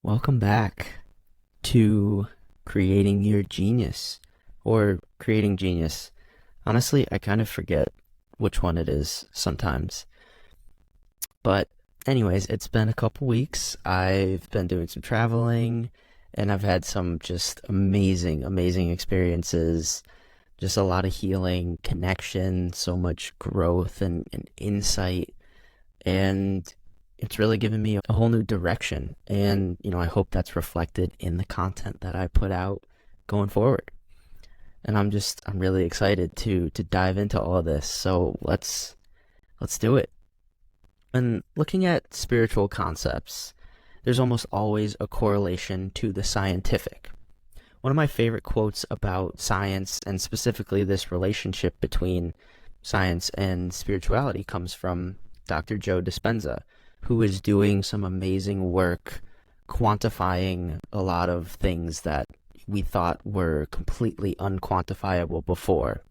Welcome back to Creating Your Genius or Creating Genius. Honestly, I kind of forget which one it is sometimes. But anyways, it's been a couple weeks. I've been doing some traveling and I've had some just amazing experiences. Just a lot of healing, connection, so much growth and insight. And it's really given me a whole new direction. And, I hope that's reflected in the content that I put out going forward. And I'm really excited to dive into all of this. So let's do it. When looking at spiritual concepts, there's almost always a correlation to the scientific. One of my favorite quotes about science, and specifically this relationship between science and spirituality, comes from Dr. Joe Dispenza, who is doing some amazing work quantifying a lot of things that we thought were completely unquantifiable before.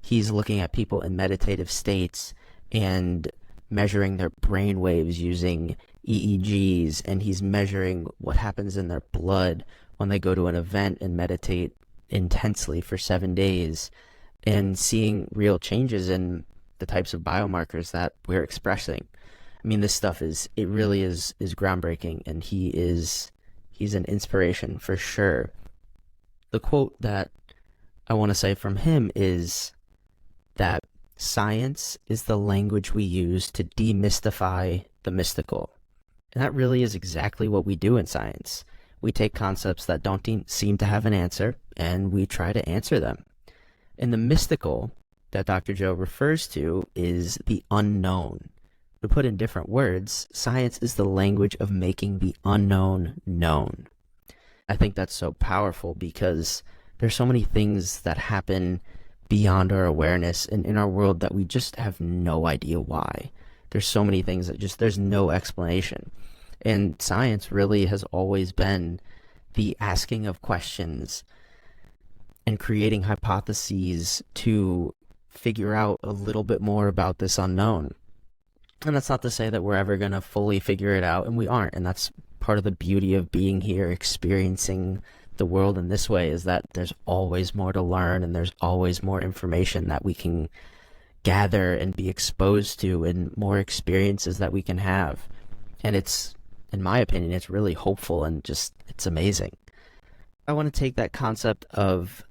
He's looking at people in meditative states and measuring their brain waves using EEGs, and he's measuring what happens in their blood when they go to an event and meditate intensely for 7 days, and seeing real changes in the types of biomarkers that we're expressing. I mean, this stuff it really is groundbreaking, and he's an inspiration for sure. The quote that I want to say from him is that science is the language we use to demystify the mystical. And that really is exactly what we do in science. We take concepts that don't seem to have an answer, and we try to answer them. And the mystical that Dr. Joe refers to is the unknown. To put in different words, science is the language of making the unknown known. I think that's so powerful because there's so many things that happen beyond our awareness and in our world that we just have no idea why. There's so many things that there's no explanation. And science really has always been the asking of questions and creating hypotheses to figure out a little bit more about this unknown. And that's not to say that we're ever going to fully figure it out, and we aren't. And that's part of the beauty of being here, experiencing the world in this way, is that there's always more to learn, and there's always more information that we can gather and be exposed to, and more experiences that we can have. And it's, in my opinion, it's really hopeful and it's amazing. I want to take that concept of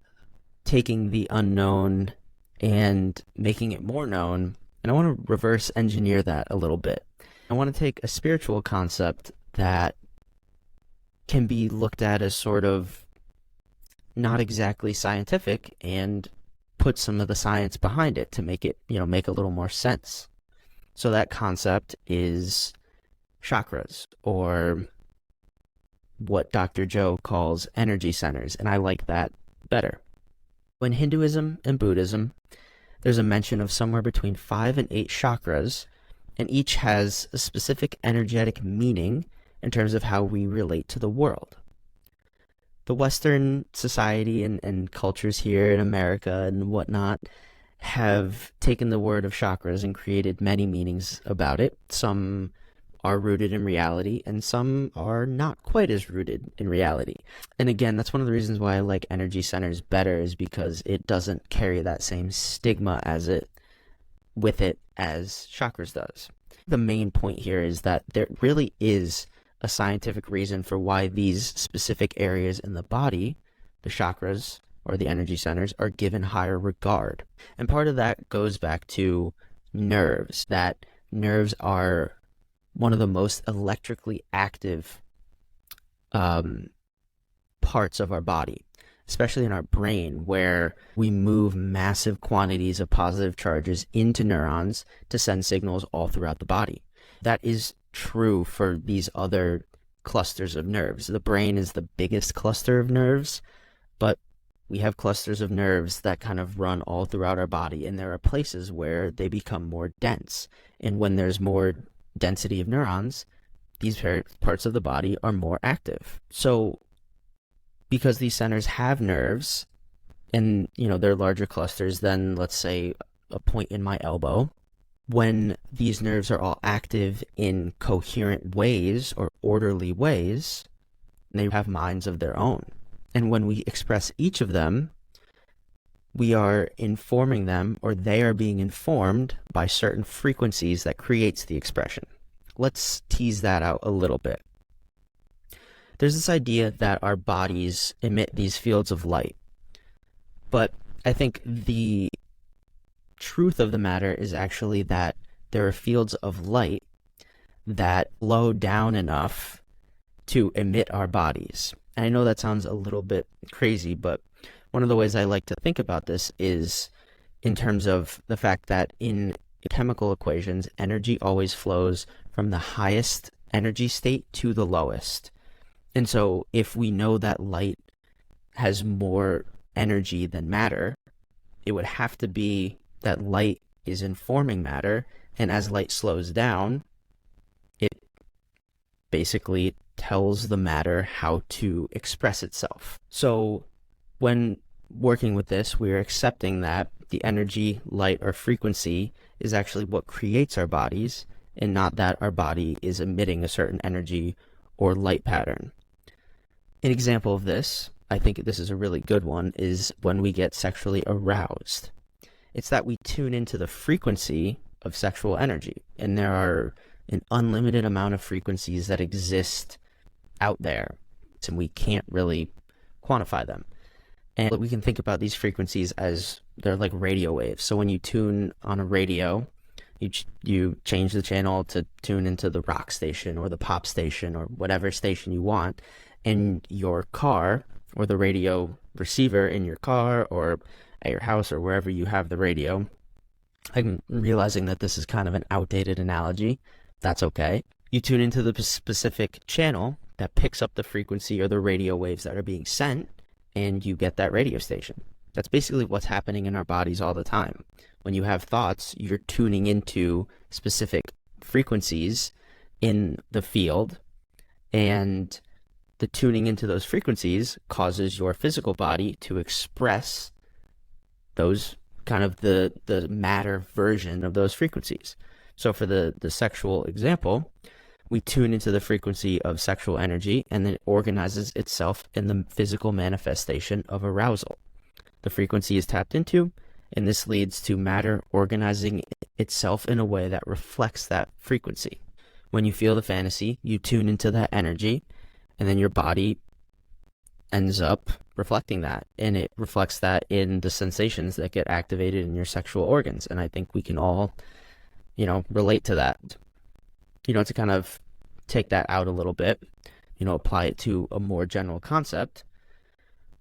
taking the unknown and making it more known, and I want to reverse engineer that a little bit. I want to take a spiritual concept that can be looked at as sort of not exactly scientific and put some of the science behind it to make it, make a little more sense. So that concept is chakras, or what Dr. Joe calls energy centers, and I like that better. In Hinduism and Buddhism, there's a mention of somewhere between 5 and 8 chakras, and each has a specific energetic meaning in terms of how we relate to the world. The Western society and cultures here in America and whatnot have taken the word of chakras and created many meanings about it. Some are rooted in reality, and some are not quite as rooted in reality. And again, that's one of the reasons why I like energy centers better, is because it doesn't carry that same stigma as chakras does. The main point here is that there really is a scientific reason for why these specific areas in the body, the chakras or the energy centers, are given higher regard. And part of that goes back to nerves, that nerves are one of the most electrically active parts of our body, especially in our brain, where we move massive quantities of positive charges into neurons to send signals all throughout the body. That is true for these other clusters of nerves. The brain is the biggest cluster of nerves, but we have clusters of nerves that kind of run all throughout our body, and there are places where they become more dense. And when there's more density of neurons, these parts of the body are more active. So because these centers have nerves, and they're larger clusters than, let's say, a point in my elbow, when these nerves are all active in coherent ways or orderly ways, They have minds of their own. And when we express each of them, we are informing them, or they are being informed by certain frequencies that creates the expression. Let's tease that out a little bit. There's this idea that our bodies emit these fields of light. But I think the truth of the matter is actually that there are fields of light that slow down enough to emit our bodies. And I know that sounds a little bit crazy, but one of the ways I like to think about this is in terms of the fact that in chemical equations, energy always flows from the highest energy state to the lowest. And so if we know that light has more energy than matter, it would have to be that light is informing matter, and as light slows down, it basically tells the matter how to express itself. So when working with this, we are accepting that the energy, light, or frequency is actually what creates our bodies, and not that our body is emitting a certain energy or light pattern. An example of this, I think this is a really good one, is when we get sexually aroused. It's that we tune into the frequency of sexual energy, and there are an unlimited amount of frequencies that exist out there, and we can't really quantify them. And we can think about these frequencies as they're like radio waves. So when you tune on a radio, you change the channel to tune into the rock station or the pop station or whatever station you want, and your car or the radio receiver in your car or at your house or wherever you have the radio. I'm realizing that this is kind of an outdated analogy. That's okay. You tune into the specific channel that picks up the frequency or the radio waves that are being sent, and you get that radio station. That's basically what's happening in our bodies all the time. When you have thoughts, you're tuning into specific frequencies in the field, and the tuning into those frequencies causes your physical body to express those kind of the matter version of those frequencies. So for the sexual example, we tune into the frequency of sexual energy, and then it organizes itself in the physical manifestation of arousal. The frequency is tapped into, and this leads to matter organizing itself in a way that reflects that frequency. When you feel the fantasy, you tune into that energy, and then your body ends up reflecting that, and it reflects that in the sensations that get activated in your sexual organs. And I think we can all, relate to that. To kind of take that out a little bit, apply it to a more general concept.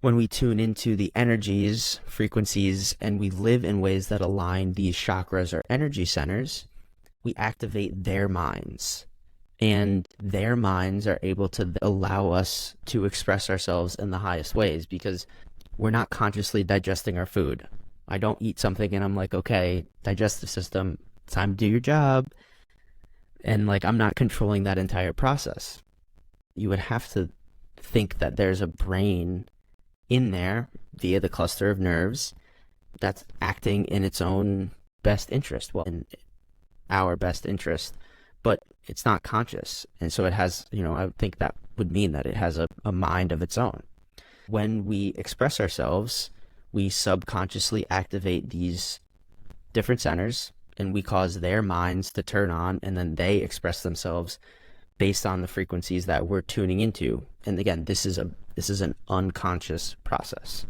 When we tune into the energies, frequencies, and we live in ways that align these chakras or energy centers, we activate their minds. And their minds are able to allow us to express ourselves in the highest ways, because we're not consciously digesting our food. I don't eat something and I'm like, okay, digestive system, time to do your job. And I'm not controlling that entire process. You would have to think that there's a brain in there via the cluster of nerves that's acting in its own best interest, in our best interest, but it's not conscious. And so it has, I think that would mean that it has a mind of its own. When we express ourselves, we subconsciously activate these different centers, and we cause their minds to turn on, and then they express themselves based on the frequencies that we're tuning into. And again, this is an unconscious process.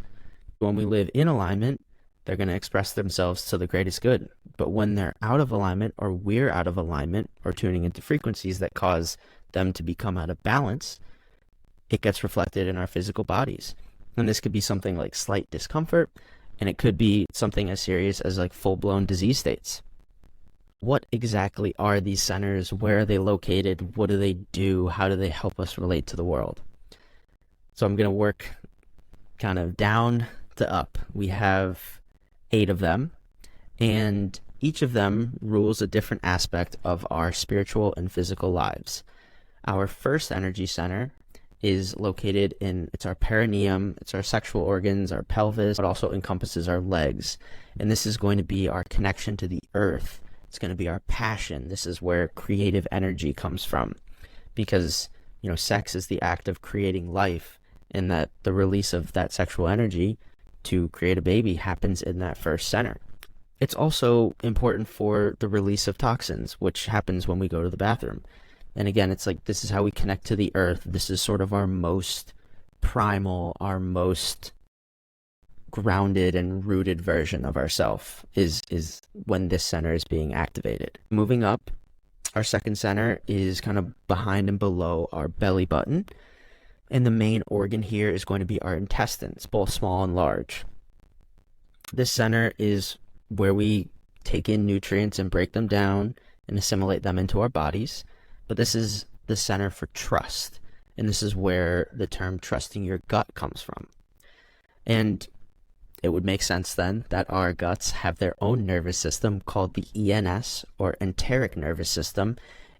When we live in alignment, they're going to express themselves to the greatest good. But when they're out of alignment, or we're out of alignment, or tuning into frequencies that cause them to become out of balance, it gets reflected in our physical bodies. And this could be something like slight discomfort, and it could be something as serious as full-blown disease states. What exactly are these centers? Where are they located? What do they do? How do they help us relate to the world? So I'm going to work kind of down to up. We have 8 of them, and each of them rules a different aspect of our spiritual and physical lives. Our first energy center is located it's our perineum, it's our sexual organs, our pelvis, but also encompasses our legs. And this is going to be our connection to the earth. It's going to be our passion. This is where creative energy comes from, because sex is the act of creating life, and that the release of that sexual energy to create a baby happens in that first center. It's also important for the release of toxins, which happens when we go to the bathroom. And again, it's like, this is how we connect to the earth. This is sort of our most primal, our most grounded and rooted version of ourself is when this center is being activated. Moving up, our second center is kind of behind and below our belly button. And the main organ here is going to be our intestines, both small and large. This center is where we take in nutrients and break them down and assimilate them into our bodies. But this is the center for trust. And this is where the term trusting your gut comes from. And it would make sense then that our guts have their own nervous system called the ENS, or enteric nervous system,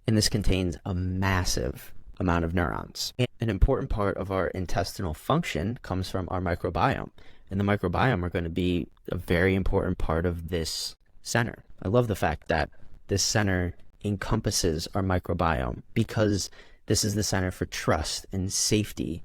and this contains a massive amount of neurons. An important part of our intestinal function comes from our microbiome, and the microbiome are going to be a very important part of this center. I love the fact that this center encompasses our microbiome because this is the center for trust and safety.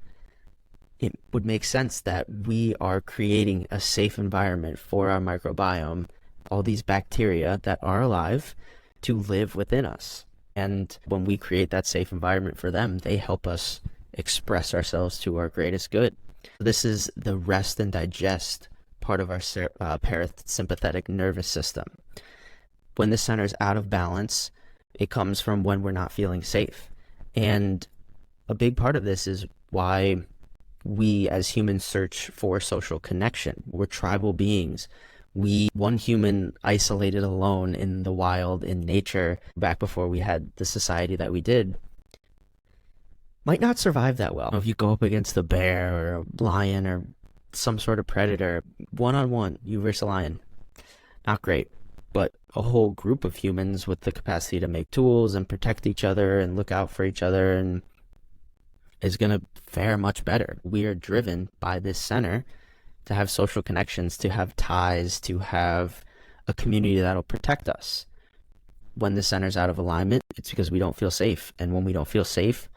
It would make sense that we are creating a safe environment for our microbiome, all these bacteria that are alive, to live within us. And when we create that safe environment for them, they help us express ourselves to our greatest good. This is the rest and digest part of our parasympathetic nervous system. When this center is out of balance, it comes from when we're not feeling safe. And a big part of this is why we as humans search for social connection. We're tribal beings. One human isolated alone in the wild, in nature, back before we had the society that we did, might not survive that well. If you go up against a bear or a lion or some sort of predator, one-on-one, you versus a lion, not great. But a whole group of humans with the capacity to make tools and protect each other and look out for each other and is going to fare much better. We are driven by this center to have social connections, to have ties, to have a community that'll protect us. When the center's out of alignment, it's because we don't feel safe. And when we don't feel safe,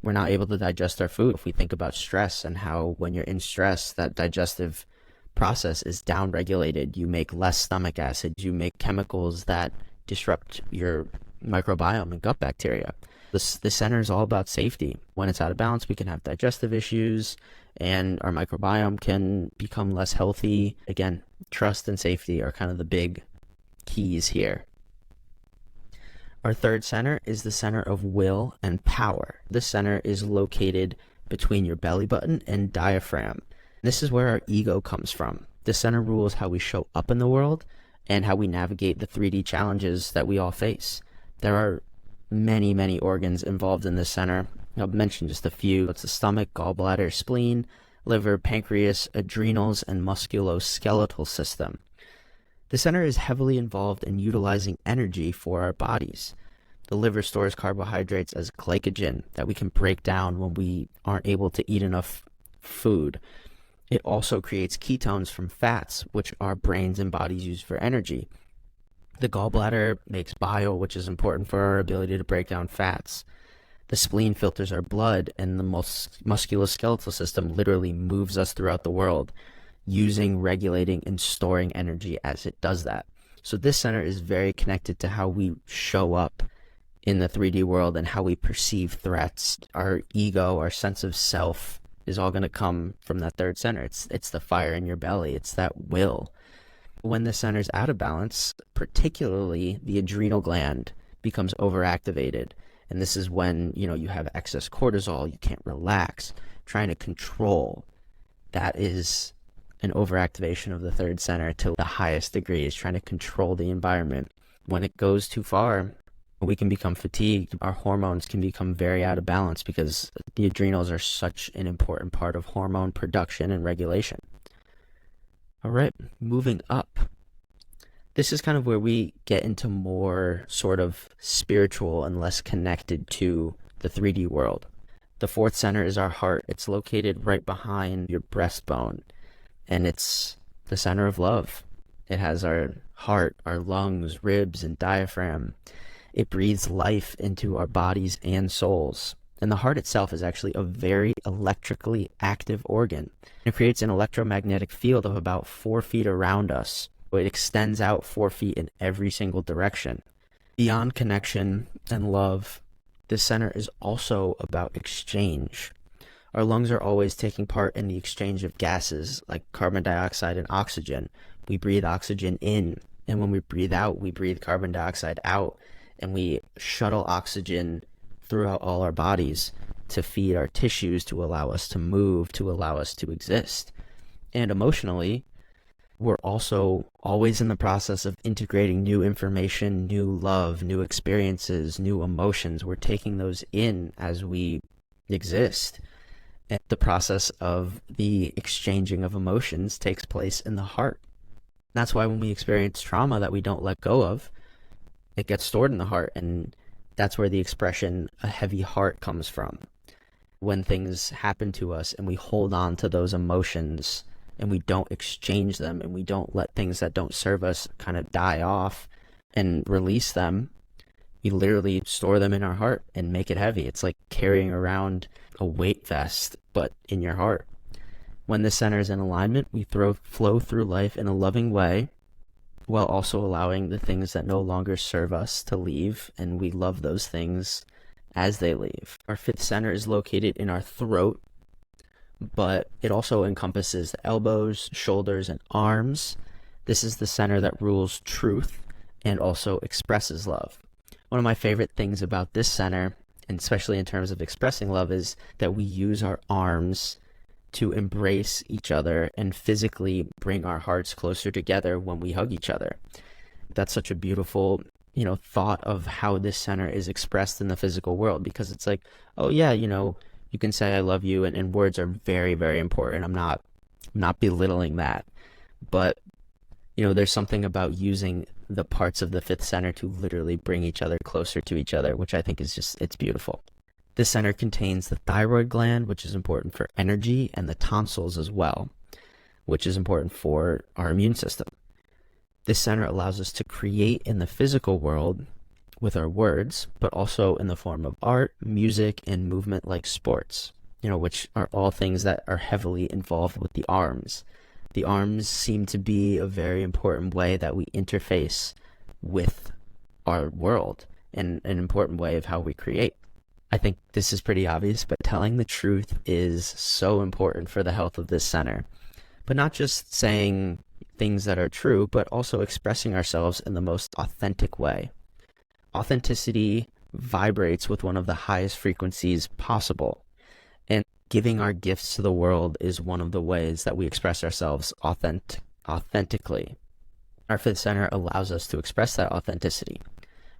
we're not able to digest our food. If we think about stress and how when you're in stress, that digestive process is downregulated. You make less stomach acid. You make chemicals that disrupt your microbiome and gut bacteria. The center is all about safety. When it's out of balance, we can have digestive issues and our microbiome can become less healthy. Again, trust and safety are kind of the big keys here. Our third center is the center of will and power. This center is located between your belly button and diaphragm. This is where our ego comes from. This center rules how we show up in the world and how we navigate the 3D challenges that we all face. There are many, many organs involved in this center. I'll mention just a few. It's the stomach, gallbladder, spleen, liver, pancreas, adrenals, and musculoskeletal system. The center is heavily involved in utilizing energy for our bodies. The liver stores carbohydrates as glycogen that we can break down when we aren't able to eat enough food. It also creates ketones from fats, which our brains and bodies use for energy. The gallbladder makes bile, which is important for our ability to break down fats. The spleen filters our blood, and the musculoskeletal system literally moves us throughout the world, using, regulating, and storing energy as it does that. So this center is very connected to how we show up in the 3D world and how we perceive threats. Our ego, our sense of self is all going to come from that third center. It's the fire in your belly. It's that will. When the center's out of balance, particularly the adrenal gland becomes overactivated. And this is when, you have excess cortisol, you can't relax, trying to control. That is an overactivation of the third center to the highest degree, is trying to control the environment. When it goes too far, we can become fatigued. Our hormones can become very out of balance because the adrenals are such an important part of hormone production and regulation. All right, moving up. This is kind of where we get into more sort of spiritual and less connected to the 3D world. The fourth center is our heart. It's located right behind your breastbone, and it's the center of love. It has our heart, our lungs, ribs, and diaphragm. It breathes life into our bodies and souls. And the heart itself is actually a very electrically active organ. It creates an electromagnetic field of about 4 feet around us. It extends out 4 feet in every single direction. Beyond connection and love, this center is also about exchange. Our lungs are always taking part in the exchange of gases like carbon dioxide and oxygen. We breathe oxygen in, and when we breathe out, we breathe carbon dioxide out, and we shuttle oxygen throughout all our bodies to feed our tissues, to allow us to move, to allow us to exist. And emotionally, we're also always in the process of integrating new information, new love, new experiences, new emotions. We're taking those in as we exist. And the process of the exchanging of emotions takes place in the heart. That's why when we experience trauma that we don't let go of, it gets stored in the heart, and that's where the expression "a heavy heart" comes from. When things happen to us and we hold on to those emotions and we don't exchange them and we don't let things that don't serve us kind of die off and release them, we literally store them in our heart and make it heavy. It's like carrying around a weight vest, but in your heart. When the center is in alignment, we flow through life in a loving way, while also allowing the things that no longer serve us to leave, and we love those things as they leave. Our fifth center is located in our throat, but it also encompasses the elbows, shoulders, and arms. This is the center that rules truth and also expresses love. One of my favorite things about this center, and especially in terms of expressing love, is that we use our arms to embrace each other and physically bring our hearts closer together when we hug each other. That's such a beautiful, thought of how this center is expressed in the physical world, because it's like, oh yeah, you can say I love you, and words are very, very important. I'm not belittling that, but there's something about using the parts of the fifth center to literally bring each other closer to each other, which I think is it's beautiful. This center contains the thyroid gland, which is important for energy, and the tonsils as well, which is important for our immune system. This center allows us to create in the physical world with our words, but also in the form of art, music, and movement like sports, which are all things that are heavily involved with the arms. The arms seem to be a very important way that we interface with our world, and an important way of how we create. I think this is pretty obvious, but telling the truth is so important for the health of this center. But not just saying things that are true, but also expressing ourselves in the most authentic way. Authenticity vibrates with one of the highest frequencies possible, and giving our gifts to the world is one of the ways that we express ourselves authentically. Our fifth center allows us to express that authenticity.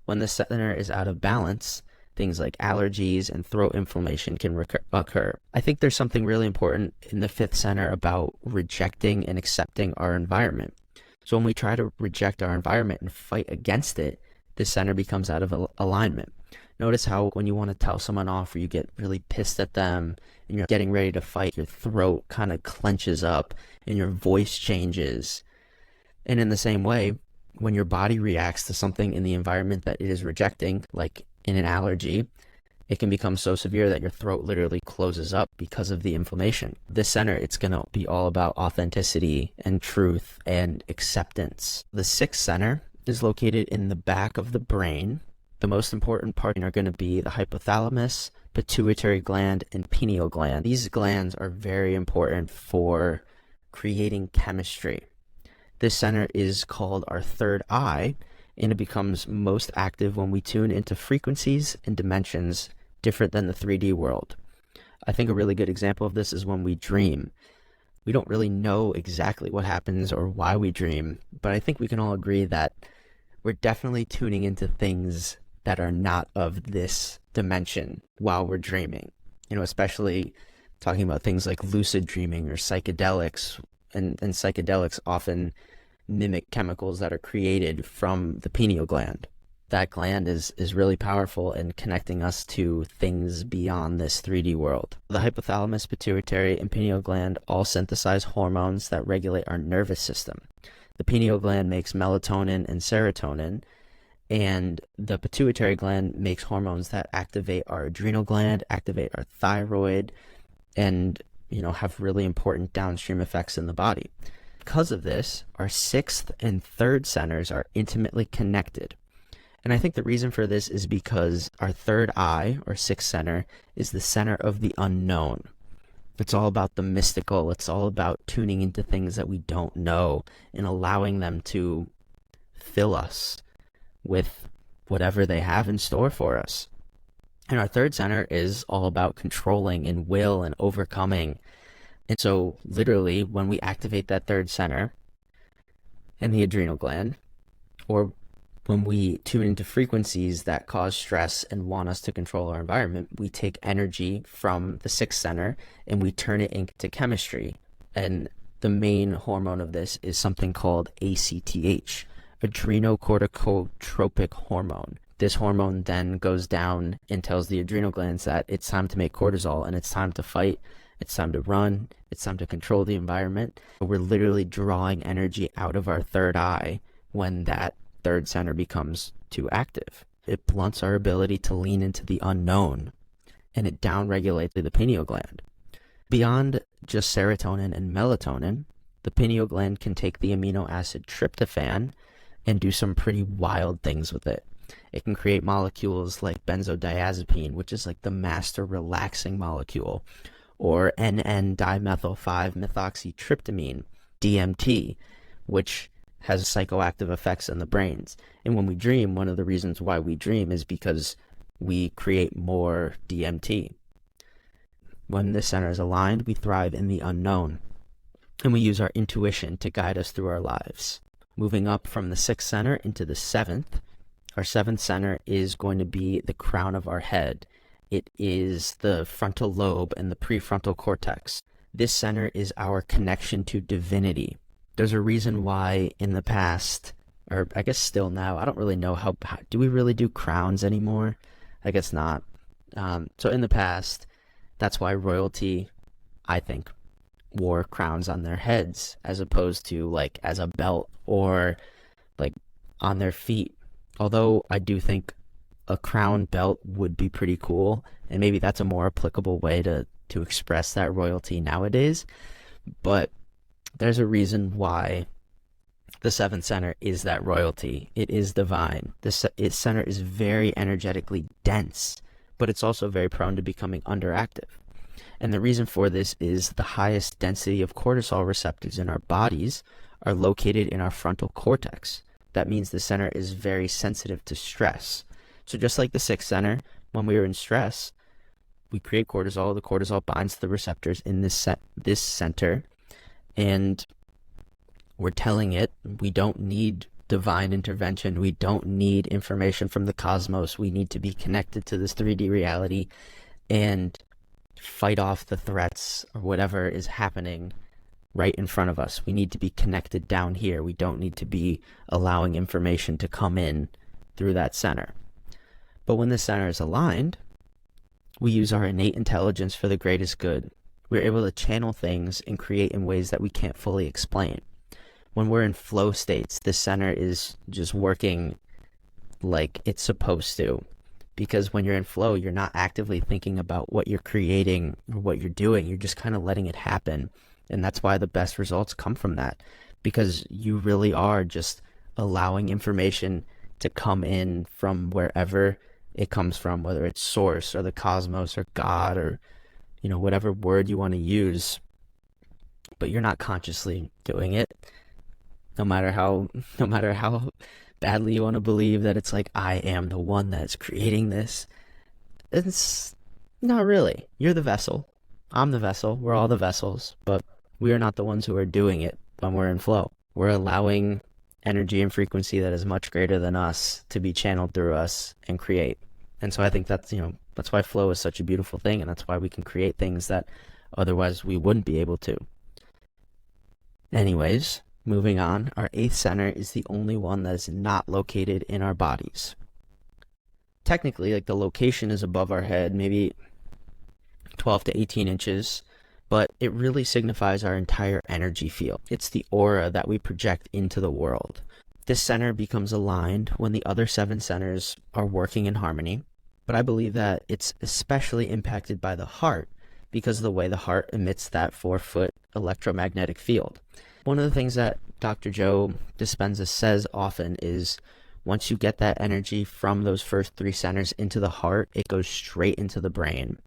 When the center is out of balance, things like allergies and throat inflammation can occur. I think there's something really important in the fifth center about rejecting and accepting our environment. So when we try to reject our environment and fight against it, this center becomes out of alignment. Notice how when you want to tell someone off, or you get really pissed at them and you're getting ready to fight, your throat kind of clenches up and your voice changes. And in the same way, when your body reacts to something in the environment that it is rejecting, like in an allergy, it can become so severe that your throat literally closes up because of the inflammation. This center, it's going to be all about authenticity and truth and acceptance. The sixth center is located in the back of the brain. The most important parts are going to be the hypothalamus, pituitary gland, and pineal gland. These glands are very important for creating chemistry. This center is called our third eye, and it becomes most active when we tune into frequencies and dimensions different than the 3D world. I think a really good example of this is when we dream. We don't really know exactly what happens or why we dream, but I think we can all agree that we're definitely tuning into things that are not of this dimension while we're dreaming. Especially talking about things like lucid dreaming or psychedelics, and psychedelics often mimic chemicals that are created from the pineal gland. That gland is really powerful in connecting us to things beyond this 3D world. The hypothalamus, pituitary, and pineal gland all synthesize hormones that regulate our nervous system. The pineal gland makes melatonin and serotonin, And the pituitary gland makes hormones that activate our adrenal gland, activate our thyroid, and have really important downstream effects in the body. Because of this, our sixth and third centers are intimately connected. And I think the reason for this is because our third eye, or sixth center, is the center of the unknown. It's all about the mystical. It's all about tuning into things that we don't know and allowing them to fill us with whatever they have in store for us. And our third center is all about controlling and will and overcoming. And so literally when we activate that third center and the adrenal gland, or when we tune into frequencies that cause stress and want us to control our environment, we take energy from the sixth center and we turn it into chemistry. And the main hormone of this is something called ACTH, adrenocorticotropic hormone. This hormone then goes down and tells the adrenal glands that it's time to make cortisol and it's time to fight, it's time to run, it's time to control the environment. We're literally drawing energy out of our third eye when that third center becomes too active. It blunts our ability to lean into the unknown, and it downregulates the pineal gland. Beyond just serotonin and melatonin, the pineal gland can take the amino acid tryptophan and do some pretty wild things with it. It can create molecules like benzodiazepine, which is like the master relaxing molecule, or NN-dimethylph-methoxytryptamine, DMT, which has psychoactive effects in the brains. And when we dream, one of the reasons why we dream is because we create more DMT. When this center is aligned, we thrive in the unknown, and we use our intuition to guide us through our lives. Moving up from the sixth center into the seventh, our seventh center is going to be the crown of our head. It is the frontal lobe and the prefrontal cortex. This center is our connection to divinity. There's a reason why in the past, or I guess still now, I don't really know how do we really do crowns anymore? I guess not. So in the past, that's why royalty, I think, wore crowns on their heads as opposed to like as a belt or like on their feet. Although I do think a crown belt would be pretty cool, and maybe that's a more applicable way to express that royalty nowadays. But there's a reason why the seventh center is that royalty. It is divine. This center is very energetically dense, but it's also very prone to becoming underactive. And the reason for this is the highest density of cortisol receptors in our bodies are located in our frontal cortex. That means the center is very sensitive to stress. So just like the sixth center, when we are in stress, we create cortisol. The cortisol binds to the receptors in this center, and we're telling it we don't need divine intervention. We don't need information from the cosmos. We need to be connected to this 3D reality and fight off the threats or whatever is happening right in front of us. We need to be connected down here. We don't need to be allowing information to come in through that center. But when the center is aligned, we use our innate intelligence for the greatest good. We're able to channel things and create in ways that we can't fully explain. When we're in flow states, the center is just working like it's supposed to. Because when you're in flow, you're not actively thinking about what you're creating or what you're doing. You're just kind of letting it happen. And that's why the best results come from that. Because you really are just allowing information to come in from wherever it comes from, whether it's source or the cosmos or God or, whatever word you want to use. But you're not consciously doing it. No matter how badly you want to believe that it's like, I am the one that's creating this. It's not really. You're the vessel. I'm the vessel. We're all the vessels. But we are not the ones who are doing it when we're in flow. We're allowing energy and frequency that is much greater than us to be channeled through us and create. And so I think that's why flow is such a beautiful thing, and that's why we can create things that otherwise we wouldn't be able to. Anyways, moving on, our eighth center is the only one that is not located in our bodies. Technically, the location is above our head, maybe 12 to 18 inches, but it really signifies our entire energy field. It's the aura that we project into the world. This center becomes aligned when the other 7 centers are working in harmony. But I believe that it's especially impacted by the heart because of the way the heart emits that 4-foot electromagnetic field. One of the things that Dr. Joe Dispenza says often is once you get that energy from those first 3 centers into the heart, it goes straight into the brain.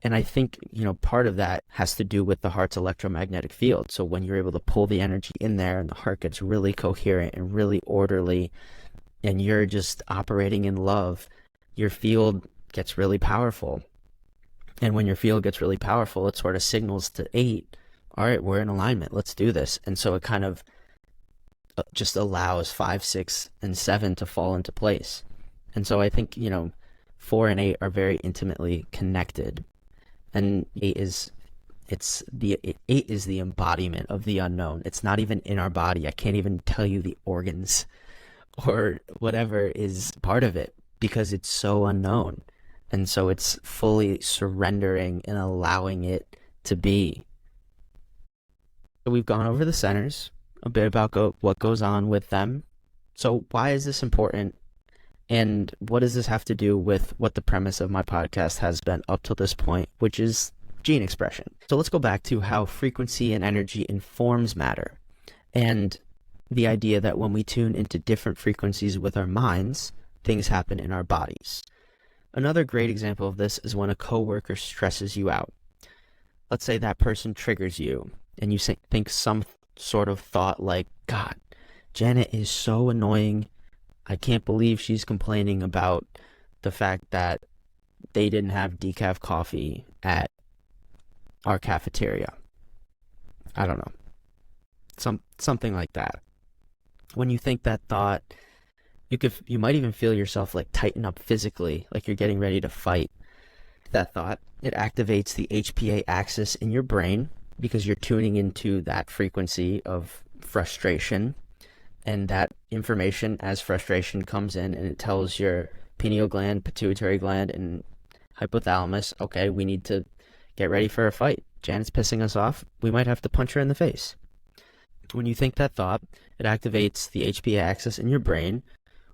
And I think, part of that has to do with the heart's electromagnetic field. So when you're able to pull the energy in there and the heart gets really coherent and really orderly, and you're just operating in love, your field gets really powerful. And when your field gets really powerful, it sort of signals to 8, all right, we're in alignment, let's do this. And so it kind of just allows 5, 6, and 7 to fall into place. And so I think, 4 and 8 are very intimately connected. And 8 is the embodiment of the unknown. It's not even in our body. I can't even tell you the organs or whatever is part of it because it's so unknown. And so it's fully surrendering and allowing it to be. So we've gone over the centers, a bit about what goes on with them. So why is this important? And what does this have to do with what the premise of my podcast has been up till this point, which is gene expression? So let's go back to how frequency and energy informs matter, and the idea that when we tune into different frequencies with our minds, things happen in our bodies. Another great example of this is when a coworker stresses you out. Let's say that person triggers you, and you think some sort of thought like, God, Janet is so annoying. I can't believe she's complaining about the fact that they didn't have decaf coffee at our cafeteria. I don't know. Something like that. When you think that thought, you might even feel yourself like tighten up physically, like you're getting ready to fight. That thought, it activates the HPA axis in your brain because you're tuning into that frequency of frustration. And that information as frustration comes in and it tells your pineal gland, pituitary gland, and hypothalamus, okay, we need to get ready for a fight. Janet's pissing us off. We might have to punch her in the face. When you think that thought, it activates the HPA axis in your brain,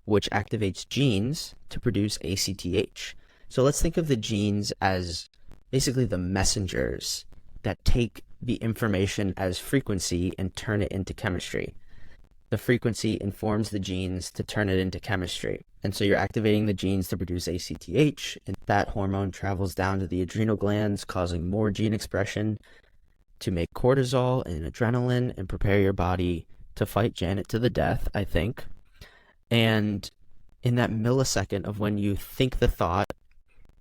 which activates genes to produce ACTH. So let's think of the genes as basically the messengers that take the information as frequency and turn it into chemistry. The frequency informs the genes to turn it into chemistry. And so you're activating the genes to produce ACTH, and that hormone travels down to the adrenal glands, causing more gene expression to make cortisol and adrenaline and prepare your body to fight Janet to the death, I think. And in that millisecond of when you think the thought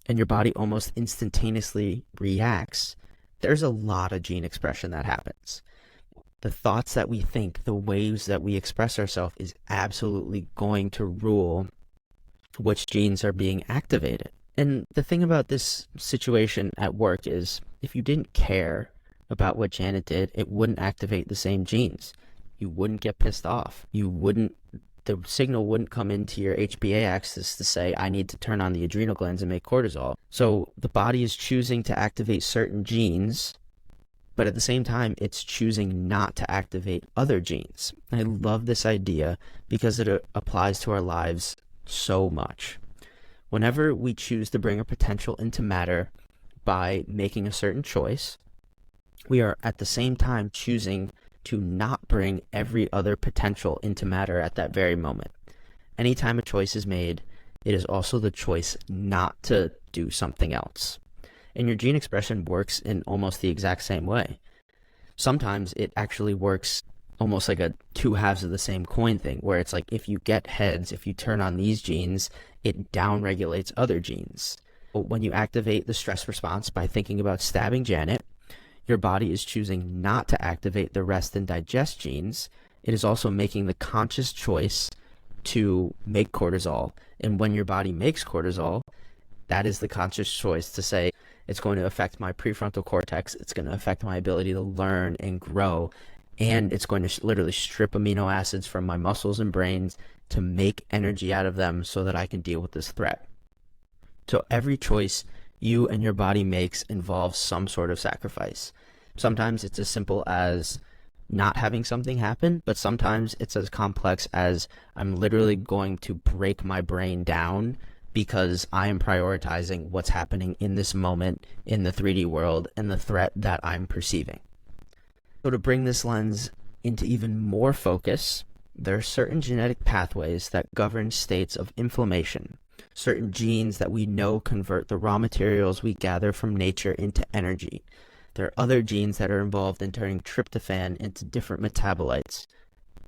and your body almost instantaneously reacts, there's a lot of gene expression that happens. The thoughts that we think, the ways that we express ourselves is absolutely going to rule which genes are being activated. And the thing about this situation at work is if you didn't care about what Janet did, it wouldn't activate the same genes. You wouldn't get pissed off. The signal wouldn't come into your HPA axis to say, I need to turn on the adrenal glands and make cortisol. So the body is choosing to activate certain genes, but at the same time, it's choosing not to activate other genes. I love this idea because it applies to our lives so much. Whenever we choose to bring our potential into matter by making a certain choice, we are at the same time choosing to not bring every other potential into matter at that very moment. Anytime a choice is made, it is also the choice not to do something else. And your gene expression works in almost the exact same way. Sometimes it actually works almost like a 2 halves of the same coin thing, where it's like if you get heads, if you turn on these genes, it downregulates other genes. But when you activate the stress response by thinking about stabbing Janet, your body is choosing not to activate the rest and digest genes. It is also making the conscious choice to make cortisol. And when your body makes cortisol, that is the conscious choice to say, it's going to affect my prefrontal cortex, it's going to affect my ability to learn and grow, and it's going to literally strip amino acids from my muscles and brains to make energy out of them so that I can deal with this threat. So every choice you and your body makes involves some sort of sacrifice. Sometimes it's as simple as not having something happen, but sometimes it's as complex as I'm literally going to break my brain down because I am prioritizing what's happening in this moment in the 3D world and the threat that I'm perceiving. So to bring this lens into even more focus, there are certain genetic pathways that govern states of inflammation, certain genes that we know convert the raw materials we gather from nature into energy. There are other genes that are involved in turning tryptophan into different metabolites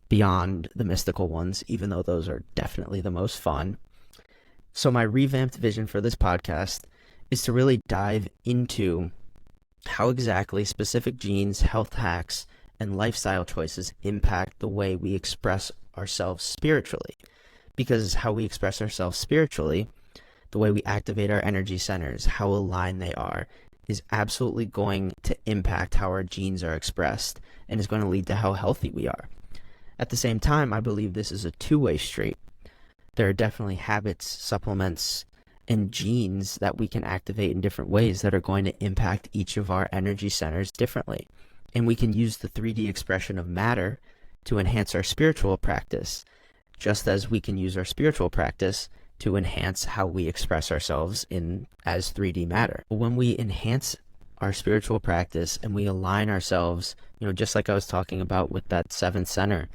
beyond the mystical ones, even though those are definitely the most fun. So my revamped vision for this podcast is to really dive into how exactly specific genes, health hacks, and lifestyle choices impact the way we express ourselves spiritually. Because how we express ourselves spiritually, the way we activate our energy centers, how aligned they are, is absolutely going to impact how our genes are expressed and is going to lead to how healthy we are. At the same time, I believe this is a two-way street. There are definitely habits, supplements, and genes that we can activate in different ways that are going to impact each of our energy centers differently. And we can use the 3D expression of matter to enhance our spiritual practice, just as we can use our spiritual practice to enhance how we express ourselves as 3D matter. When we enhance our spiritual practice and we align ourselves, just like I was talking about with that seventh center,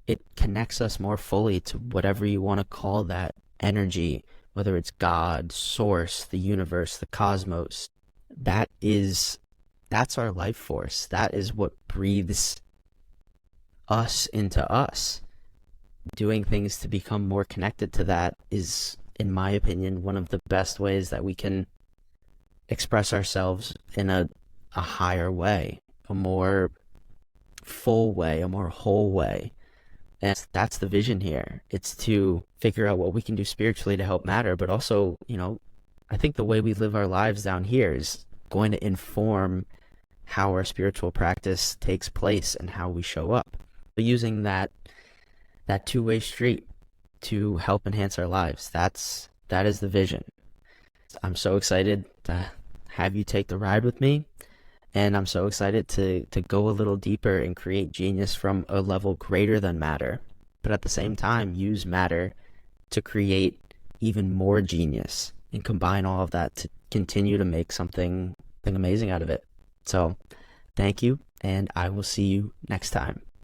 it connects us more fully to whatever you want to call that energy, whether it's God, source, the universe, the cosmos. That's our life force. That is what breathes us into us. Doing things to become more connected to that is, in my opinion, one of the best ways that we can express ourselves in a higher way, a more full way, a more whole way. And that's the vision here. It's to figure out what we can do spiritually to help matter, but also, I think the way we live our lives down here is going to inform how our spiritual practice takes place and how we show up. But using that two-way street to help enhance our lives, that is the vision. I'm so excited to have you take the ride with me, and I'm so excited to go a little deeper and create genius from a level greater than matter, but at the same time use matter to create even more genius and combine all of that to continue to make something amazing out of it. So thank you, and I will see you next time.